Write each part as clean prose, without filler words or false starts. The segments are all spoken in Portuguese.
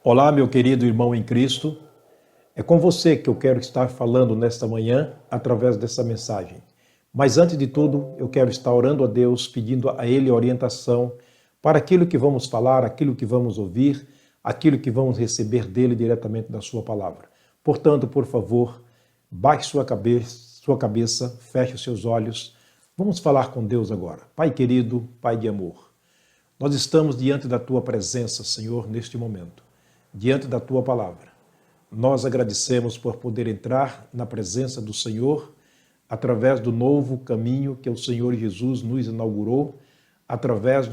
Olá, meu querido irmão em Cristo. É com você que eu quero estar falando nesta manhã através dessa mensagem. Mas antes de tudo, eu quero estar orando a Deus, pedindo a Ele orientação para aquilo que vamos falar, aquilo que vamos ouvir, aquilo que vamos receber dele diretamente da sua palavra. Portanto, por favor, baixe sua cabeça, feche os seus olhos. Vamos falar com Deus agora. Pai querido, Pai de amor, nós estamos diante da tua presença, Senhor, neste momento, diante da tua palavra. Nós agradecemos por poder entrar na presença do Senhor através do novo caminho que o Senhor Jesus nos inaugurou, através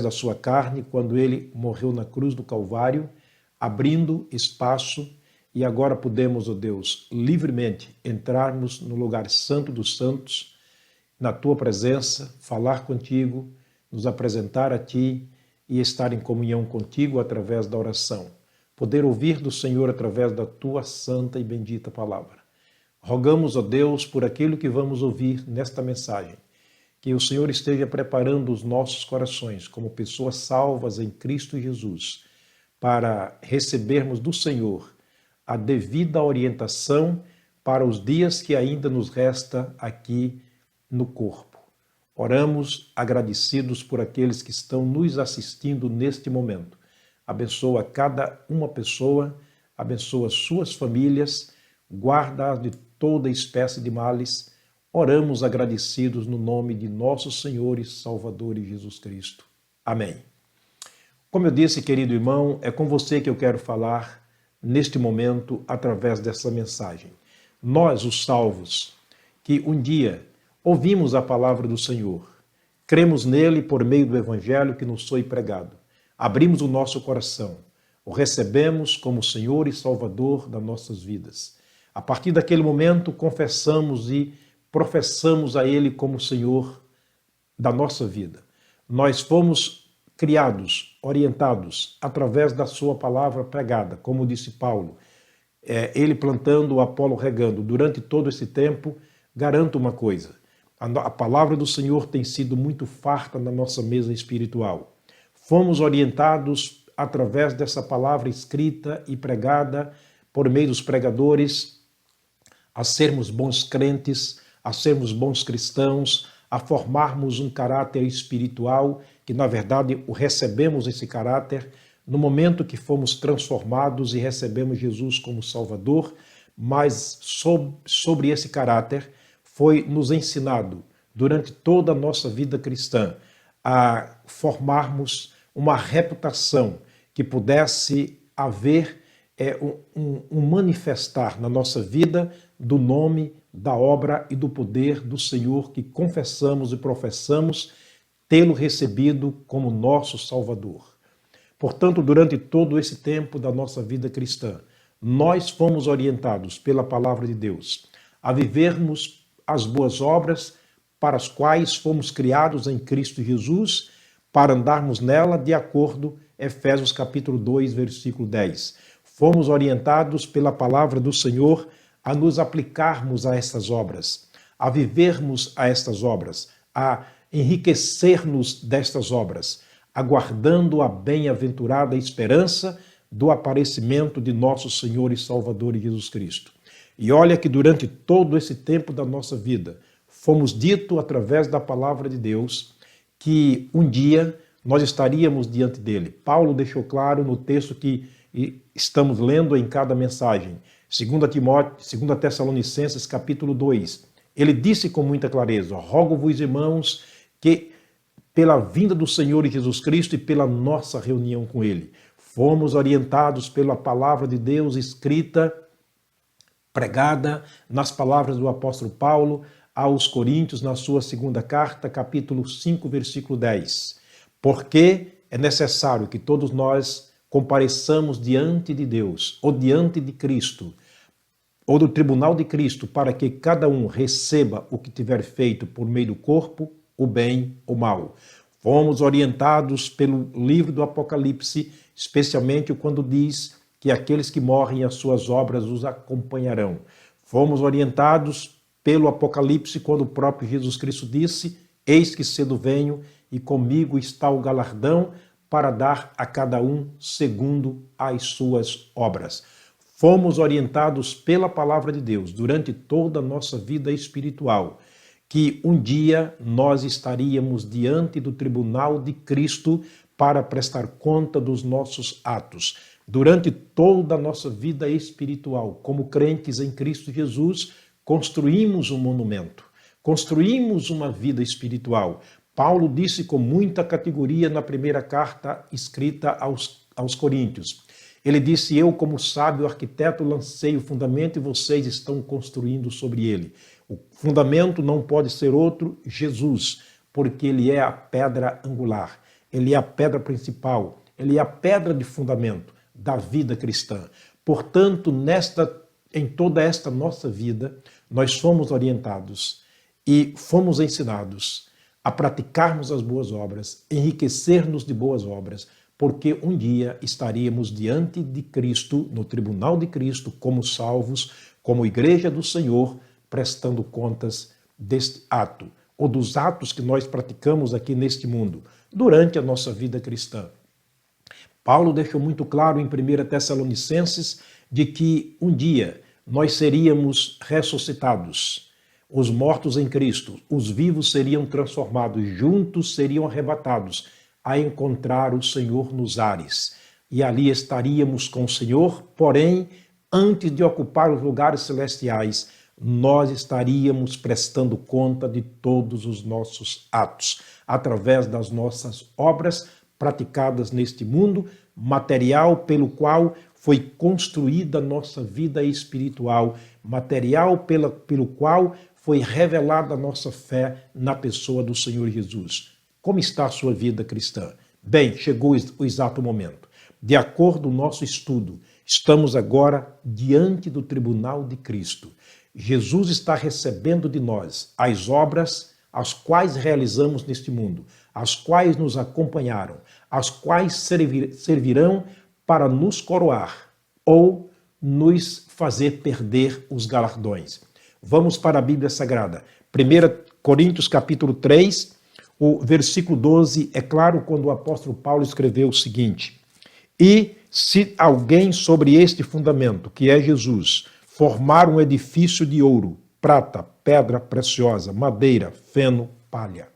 da sua carne, quando ele morreu na cruz do Calvário, abrindo espaço, e agora podemos, ó Deus, livremente entrarmos no lugar santo dos santos, na tua presença, falar contigo, nos apresentar a ti e estar em comunhão contigo através da oração. Poder ouvir do Senhor através da tua santa e bendita palavra. Rogamos, ó Deus, por aquilo que vamos ouvir nesta mensagem, que o Senhor esteja preparando os nossos corações como pessoas salvas em Cristo Jesus, para recebermos do Senhor a devida orientação para os dias que ainda nos resta aqui no corpo. Oramos agradecidos por aqueles que estão nos assistindo neste momento. Abençoa cada uma pessoa, abençoa suas famílias, guarda-as de toda espécie de males. Oramos agradecidos no nome de nosso Senhor e Salvador Jesus Cristo. Amém. Como eu disse, querido irmão, é com você que eu quero falar neste momento através dessa mensagem. Nós, os salvos, que um dia ouvimos a palavra do Senhor, cremos nele por meio do evangelho que nos foi pregado, abrimos o nosso coração, o recebemos como Senhor e Salvador das nossas vidas. A partir daquele momento, confessamos e professamos a ele como Senhor da nossa vida. Nós fomos criados, orientados através da sua palavra pregada, como disse Paulo, ele plantando, Apolo regando. Durante todo esse tempo, garanto uma coisa, a palavra do Senhor tem sido muito farta na nossa mesa espiritual. Fomos orientados através dessa palavra escrita e pregada por meio dos pregadores a sermos bons crentes, a sermos bons cristãos, a formarmos um caráter espiritual, que na verdade o recebemos esse caráter no momento que fomos transformados e recebemos Jesus como Salvador, mas sobre esse caráter foi nos ensinado durante toda a nossa vida cristã a formarmos uma reputação que pudesse haver um manifestar na nossa vida do nome, da obra e do poder do Senhor que confessamos e professamos tê-lo recebido como nosso Salvador. Portanto, durante todo esse tempo da nossa vida cristã, nós fomos orientados pela palavra de Deus a vivermos as boas obras para as quais fomos criados em Cristo Jesus, para andarmos nela de acordo Efésios capítulo 2, versículo 10. Fomos orientados pela palavra do Senhor a nos aplicarmos a estas obras, a vivermos a estas obras, a enriquecer-nos destas obras, aguardando a bem-aventurada esperança do aparecimento de nosso Senhor e Salvador Jesus Cristo. E olha que durante todo esse tempo da nossa vida, fomos dito através da palavra de Deus que um dia nós estaríamos diante dele. Paulo deixou claro no texto que estamos lendo em cada mensagem, 2 Tessalonicenses capítulo 2. Ele disse com muita clareza: rogo-vos, irmãos, que pela vinda do Senhor Jesus Cristo e pela nossa reunião com ele, fomos orientados pela palavra de Deus escrita, pregada nas palavras do apóstolo Paulo aos Coríntios, na sua segunda carta, capítulo 5, versículo 10. Porque é necessário que todos nós compareçamos diante de Deus, ou diante de Cristo, ou do tribunal de Cristo, para que cada um receba o que tiver feito por meio do corpo, o bem ou mal. Fomos orientados pelo livro do Apocalipse, especialmente quando diz que aqueles que morrem, as suas obras os acompanharão. Fomos orientados pelo Apocalipse quando o próprio Jesus Cristo disse: eis que cedo venho e comigo está o galardão para dar a cada um segundo as suas obras. Fomos orientados pela palavra de Deus durante toda a nossa vida espiritual, que um dia nós estaríamos diante do tribunal de Cristo para prestar conta dos nossos atos. Durante toda a nossa vida espiritual, como crentes em Cristo Jesus, construímos um monumento, construímos uma vida espiritual. Paulo disse com muita categoria na primeira carta escrita aos Coríntios. Ele disse: eu, como sábio arquiteto, lancei o fundamento e vocês estão construindo sobre ele. O fundamento não pode ser outro, Jesus, porque ele é a pedra angular, ele é a pedra principal, ele é a pedra de fundamento da vida cristã. Portanto, em toda esta nossa vida, nós fomos orientados e fomos ensinados a praticarmos as boas obras, enriquecer-nos de boas obras, porque um dia estaríamos diante de Cristo, no tribunal de Cristo, como salvos, como igreja do Senhor, prestando contas deste ato, ou dos atos que nós praticamos aqui neste mundo, durante a nossa vida cristã. Paulo deixou muito claro em 1 Tessalonicenses de que um dia nós seríamos ressuscitados, os mortos em Cristo, os vivos seriam transformados, juntos seriam arrebatados a encontrar o Senhor nos ares. E ali estaríamos com o Senhor, porém, antes de ocupar os lugares celestiais, nós estaríamos prestando conta de todos os nossos atos, através das nossas obras praticadas neste mundo, material pelo qual foi construída a nossa vida espiritual, material pelo qual foi revelada a nossa fé na pessoa do Senhor Jesus. Como está a sua vida cristã? Bem, chegou o exato momento. De acordo com o nosso estudo, estamos agora diante do tribunal de Cristo. Jesus está recebendo de nós as obras as quais realizamos neste mundo, as quais nos acompanharam, as quais servirão para nos coroar ou nos fazer perder os galardões. Vamos para a Bíblia Sagrada. 1 Coríntios capítulo 3, o versículo 12, é claro quando o apóstolo Paulo escreveu o seguinte: e se alguém sobre este fundamento, que é Jesus, formar um edifício de ouro, prata, pedra preciosa, madeira, feno, palha.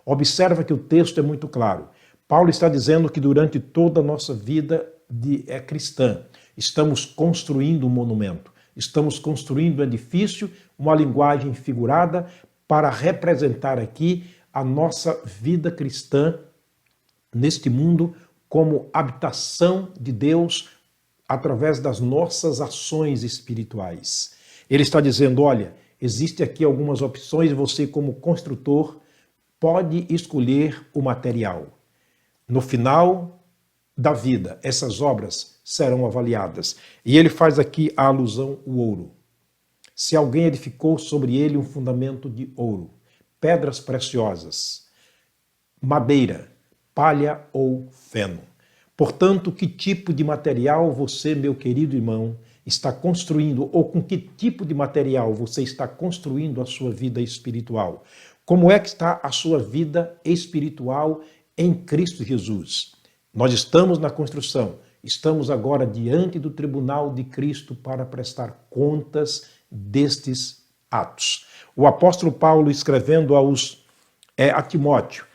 Observa que o texto é muito claro. Paulo está dizendo que durante toda a nossa vida cristã, estamos construindo um monumento, estamos construindo um edifício, uma linguagem figurada para representar aqui a nossa vida cristã neste mundo como habitação de Deus através das nossas ações espirituais. Ele está dizendo, olha, existe aqui algumas opções, você como construtor pode escolher o material. No final da vida, essas obras serão avaliadas. E ele faz aqui a alusão ao ouro. Se alguém edificou sobre ele um fundamento de ouro, pedras preciosas, madeira, palha ou feno. Portanto, que tipo de material você, meu querido irmão, está construindo, ou com que tipo de material você está construindo a sua vida espiritual? Como é que está a sua vida espiritual em Cristo Jesus? Nós estamos na construção, estamos agora diante do tribunal de Cristo para prestar contas destes atos. O apóstolo Paulo, escrevendo a Timóteo,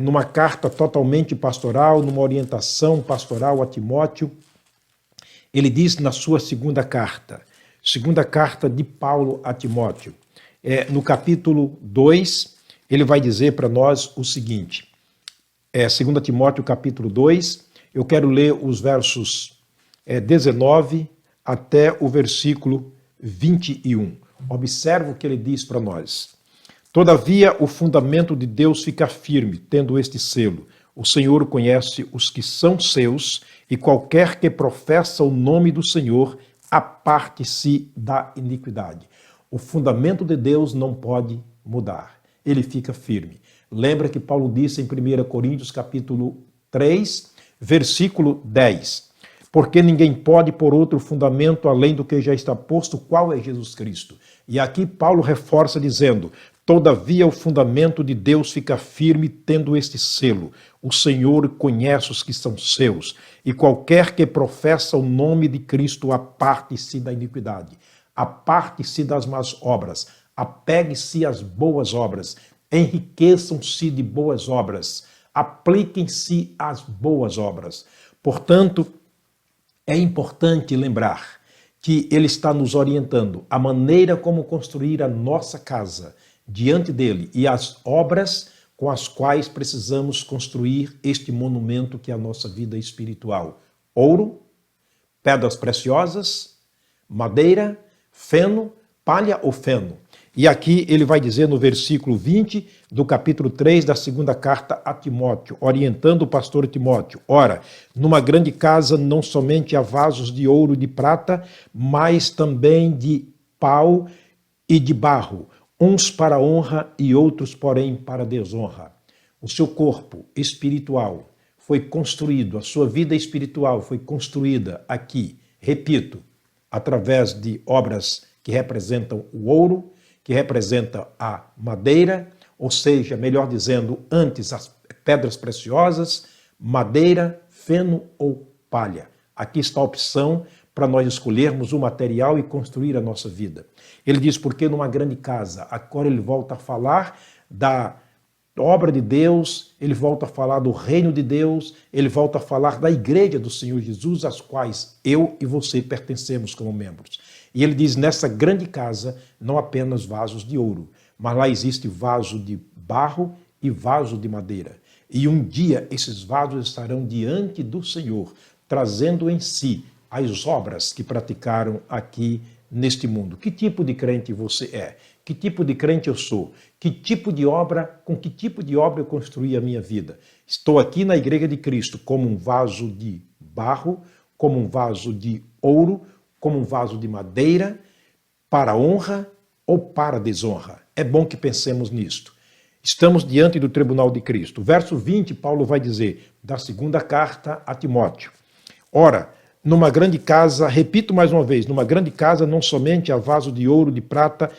numa carta totalmente pastoral, numa orientação pastoral a Timóteo, ele diz na sua segunda carta de Paulo a Timóteo, no capítulo 2, ele vai dizer para nós o seguinte, 2 Timóteo capítulo 2, eu quero ler os versos 19 até o versículo 21. Observa o que ele diz para nós. Todavia, o fundamento de Deus fica firme, tendo este selo. O Senhor conhece os que são seus, e qualquer que professa o nome do Senhor, aparte-se da iniquidade. O fundamento de Deus não pode mudar. Ele fica firme. Lembra que Paulo disse em 1 Coríntios capítulo 3, versículo 10. Porque ninguém pode pôr outro fundamento além do que já está posto, qual é Jesus Cristo. E aqui Paulo reforça dizendo, Todavia, o fundamento de Deus fica firme, tendo este selo: o Senhor conhece os que são seus, e qualquer que professa o nome de Cristo aparte-se da iniquidade, aparte-se das más obras, apegue-se às boas obras, enriqueçam-se de boas obras, apliquem-se às boas obras. Portanto, é importante lembrar que ele está nos orientando a maneira como construir a nossa casa diante dele e as obras com as quais precisamos construir este monumento que é a nossa vida espiritual. Ouro, pedras preciosas, madeira, feno, palha ou feno. E aqui ele vai dizer no versículo 20 do capítulo 3 da segunda carta a Timóteo, orientando o pastor Timóteo: ora, numa grande casa não somente há vasos de ouro e de prata, mas também de pau e de barro, uns para honra e outros, porém, para desonra. O seu corpo espiritual foi construído, a sua vida espiritual foi construída aqui, repito, através de obras que representam o ouro, que representa a madeira, ou seja, melhor dizendo, antes as pedras preciosas, madeira, feno ou palha. Aqui está a opção para nós escolhermos o material e construir a nossa vida. Ele diz, porque numa grande casa, agora ele volta a falar da obra de Deus, ele volta a falar do reino de Deus, ele volta a falar da igreja do Senhor Jesus, às quais eu e você pertencemos como membros. E ele diz, nessa grande casa, não apenas vasos de ouro, mas lá existe vaso de barro e vaso de madeira. E um dia esses vasos estarão diante do Senhor, trazendo em si as obras que praticaram aqui neste mundo. Que tipo de crente você é? Que tipo de crente eu sou? Que tipo de obra, com que tipo de obra eu construí a minha vida? Estou aqui na Igreja de Cristo como um vaso de barro, como um vaso de ouro, como um vaso de madeira, para honra ou para desonra? É bom que pensemos nisto. Estamos diante do tribunal de Cristo. Verso 20, Paulo vai dizer, da segunda carta a Timóteo: ora, numa grande casa, repito mais uma vez, numa grande casa não somente há vaso de ouro, de prata,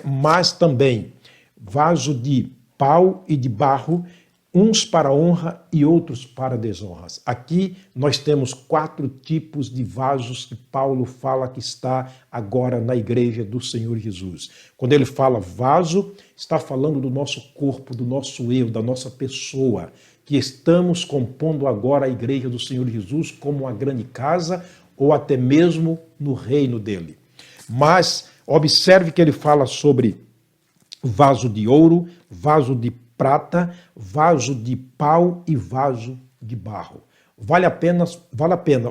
mas também vaso de pau e de barro, uns para honra e outros para desonras. Aqui nós temos 4 tipos de vasos que Paulo fala que está agora na igreja do Senhor Jesus. Quando ele fala vaso, está falando do nosso corpo, do nosso eu, da nossa pessoa, que estamos compondo agora a igreja do Senhor Jesus como uma grande casa ou até mesmo no reino dele. Mas observe que ele fala sobre vaso de ouro, vaso de prata, vaso de pau e vaso de barro. Vale a pena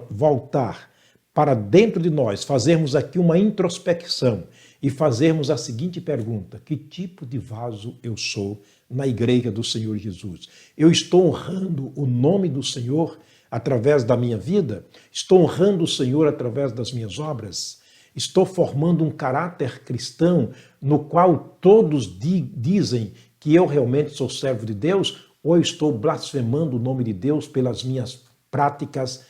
voltar para dentro de nós, fazermos aqui uma introspecção e fazermos a seguinte pergunta: que tipo de vaso eu sou na igreja do Senhor Jesus? Eu estou honrando o nome do Senhor através da minha vida? Estou honrando o Senhor através das minhas obras? Estou formando um caráter cristão no qual todos dizem que eu realmente sou servo de Deus, ou eu estou blasfemando o nome de Deus pelas minhas práticas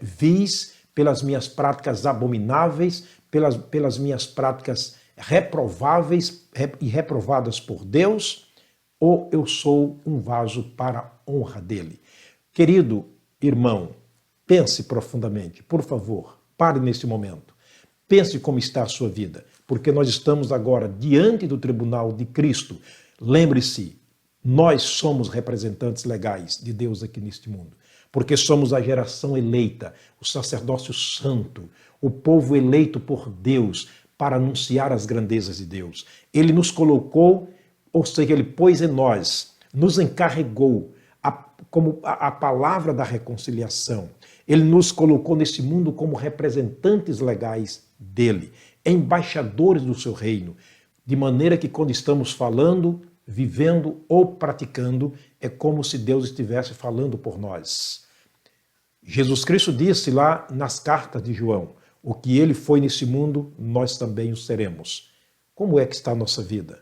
vis, pelas minhas práticas abomináveis, pelas minhas práticas reprováveis e reprovadas por Deus, ou eu sou um vaso para a honra dele? Querido irmão, pense profundamente, por favor, pare neste momento. Pense como está a sua vida, porque nós estamos agora diante do tribunal de Cristo. Lembre-se, nós somos representantes legais de Deus aqui neste mundo, porque somos a geração eleita, o sacerdócio santo, o povo eleito por Deus para anunciar as grandezas de Deus. Ele nos colocou, ou seja, ele pôs em nós, nos encarregou como a palavra da reconciliação. Ele nos colocou nesse mundo como representantes legais dele, embaixadores do seu reino, de maneira que quando estamos falando, vivendo ou praticando, é como se Deus estivesse falando por nós. Jesus Cristo disse lá nas cartas de João: o que ele foi nesse mundo, nós também o seremos. Como é que está a nossa vida?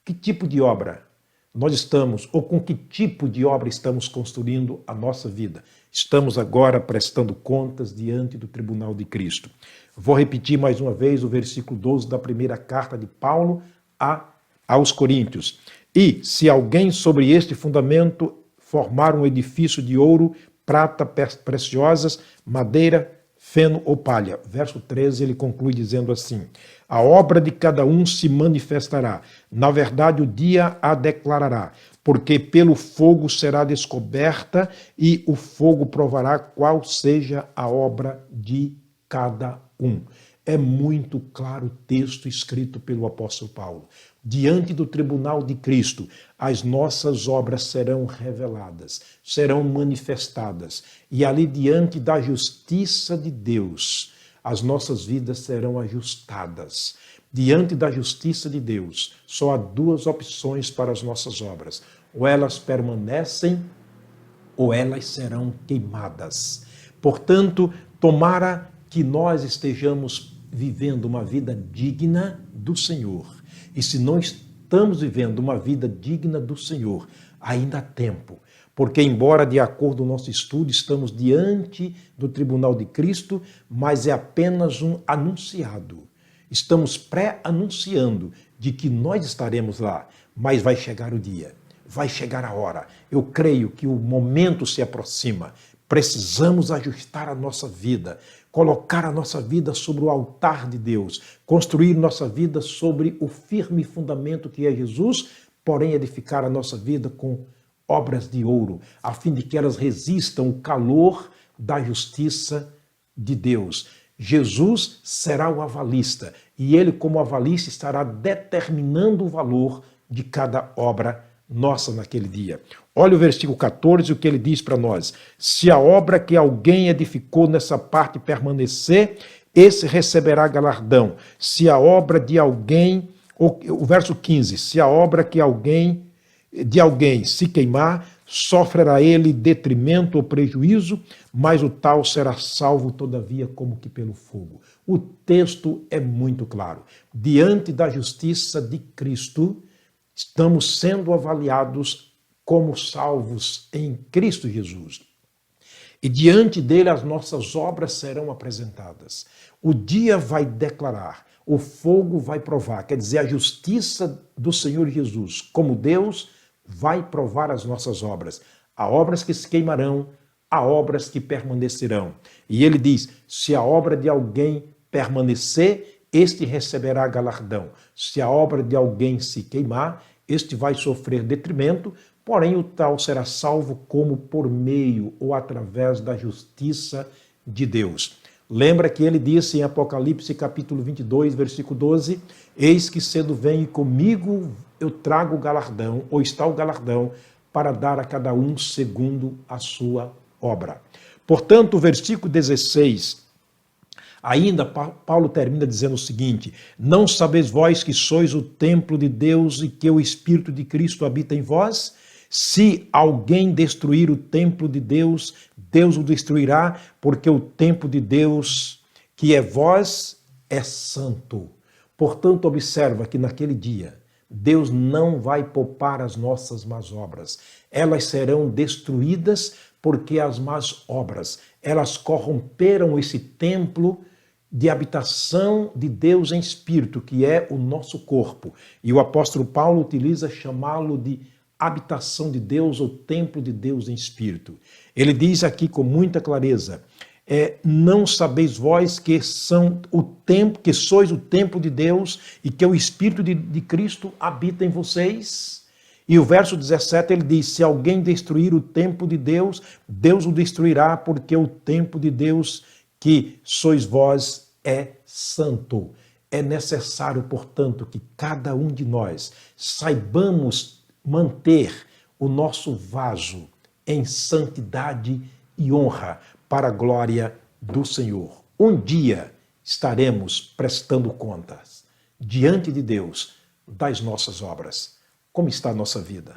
Que tipo de obra nós estamos, ou com que tipo de obra estamos construindo a nossa vida? Estamos agora prestando contas diante do tribunal de Cristo. Vou repetir mais uma vez o versículo 12 da primeira carta de Paulo a aos Coríntios. E se alguém sobre este fundamento formar um edifício de ouro, prata preciosas, madeira, feno ou palha. Verso 13, ele conclui dizendo assim: a obra de cada um se manifestará. Na verdade, o dia a declarará, porque pelo fogo será descoberta e o fogo provará qual seja a obra de cada um. É muito claro o texto escrito pelo apóstolo Paulo. Diante do tribunal de Cristo, as nossas obras serão reveladas, serão manifestadas. E ali diante da justiça de Deus, as nossas vidas serão ajustadas. Diante da justiça de Deus, só há duas opções para as nossas obras. Ou elas permanecem, ou elas serão queimadas. Portanto, tomara que nós estejamos vivendo uma vida digna do Senhor. E se não estamos vivendo uma vida digna do Senhor, ainda há tempo. Porque, embora de acordo com o nosso estudo, estamos diante do tribunal de Cristo, mas é apenas um anunciado. Estamos pré-anunciando de que nós estaremos lá, mas vai chegar o dia, vai chegar a hora. Eu creio que o momento se aproxima. Precisamos ajustar a nossa vida, colocar a nossa vida sobre o altar de Deus, construir nossa vida sobre o firme fundamento que é Jesus, porém edificar a nossa vida com obras de ouro, a fim de que elas resistam o calor da justiça de Deus. Jesus será o avalista e ele, como avalista, estará determinando o valor de cada obra nossa naquele dia. Olha o versículo 14, o que ele diz para nós. Se a obra que alguém edificou nessa parte permanecer, esse receberá galardão. Se a obra de alguém, o verso 15, se a obra que de alguém se queimar, sofrerá ele detrimento ou prejuízo, mas o tal será salvo todavia como que pelo fogo. O texto é muito claro. Diante da justiça de Cristo, estamos sendo avaliados como salvos em Cristo Jesus. E diante dele as nossas obras serão apresentadas. O dia vai declarar, o fogo vai provar, quer dizer, a justiça do Senhor Jesus, como Deus, vai provar as nossas obras. Há obras que se queimarão, há obras que permanecerão. E ele diz, se a obra de alguém permanecer, este receberá galardão. Se a obra de alguém se queimar, este vai sofrer detrimento, porém o tal será salvo como por meio ou através da justiça de Deus. Lembra que ele disse em Apocalipse capítulo 22, versículo 12, eis que cedo vem e comigo eu trago o galardão, ou está o galardão, para dar a cada um segundo a sua obra. Portanto, o versículo 16, ainda Paulo termina dizendo o seguinte, não sabeis vós que sois o templo de Deus e que o Espírito de Cristo habita em vós? Se alguém destruir o templo de Deus, Deus o destruirá, porque o templo de Deus, que é vós, é santo. Portanto, observa que naquele dia, Deus não vai poupar as nossas más obras. Elas serão destruídas porque as más obras, elas corromperam esse templo de habitação de Deus em espírito, que é o nosso corpo. E o apóstolo Paulo utiliza chamá-lo de habitação de Deus ou templo de Deus em espírito. Ele diz aqui com muita clareza, não sabeis vós que são o templo, que sois o templo de Deus e que o Espírito de Cristo habita em vocês? E o verso 17 ele diz, se alguém destruir o templo de Deus, Deus o destruirá, porque o templo de Deus que sois vós é santo. É necessário, portanto, que cada um de nós saibamos manter o nosso vaso em santidade e honra para a glória do Senhor. Um dia estaremos prestando contas diante de Deus das nossas obras. Como está a nossa vida?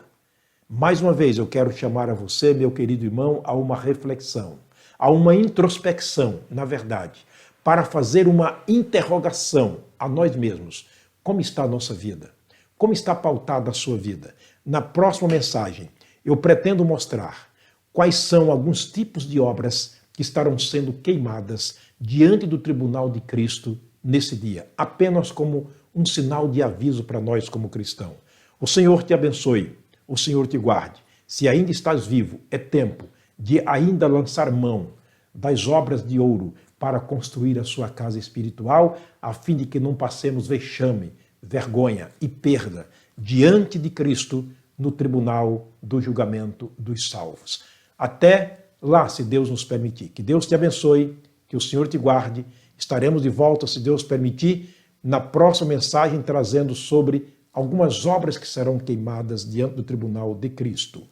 Mais uma vez eu quero chamar a você, meu querido irmão, a uma reflexão, a uma introspecção, na verdade, para fazer uma interrogação a nós mesmos. Como está a nossa vida? Como está pautada a sua vida? Na próxima mensagem, eu pretendo mostrar quais são alguns tipos de obras que estarão sendo queimadas diante do tribunal de Cristo nesse dia, apenas como um sinal de aviso para nós como cristãos. O Senhor te abençoe, o Senhor te guarde. Se ainda estás vivo, é tempo de ainda lançar mão das obras de ouro para construir a sua casa espiritual, a fim de que não passemos vexame, vergonha e perda diante de Cristo no tribunal do julgamento dos salvos. Até lá, se Deus nos permitir. Que Deus te abençoe, que o Senhor te guarde. Estaremos de volta, se Deus permitir, na próxima mensagem trazendo sobre algumas obras que serão queimadas diante do tribunal de Cristo.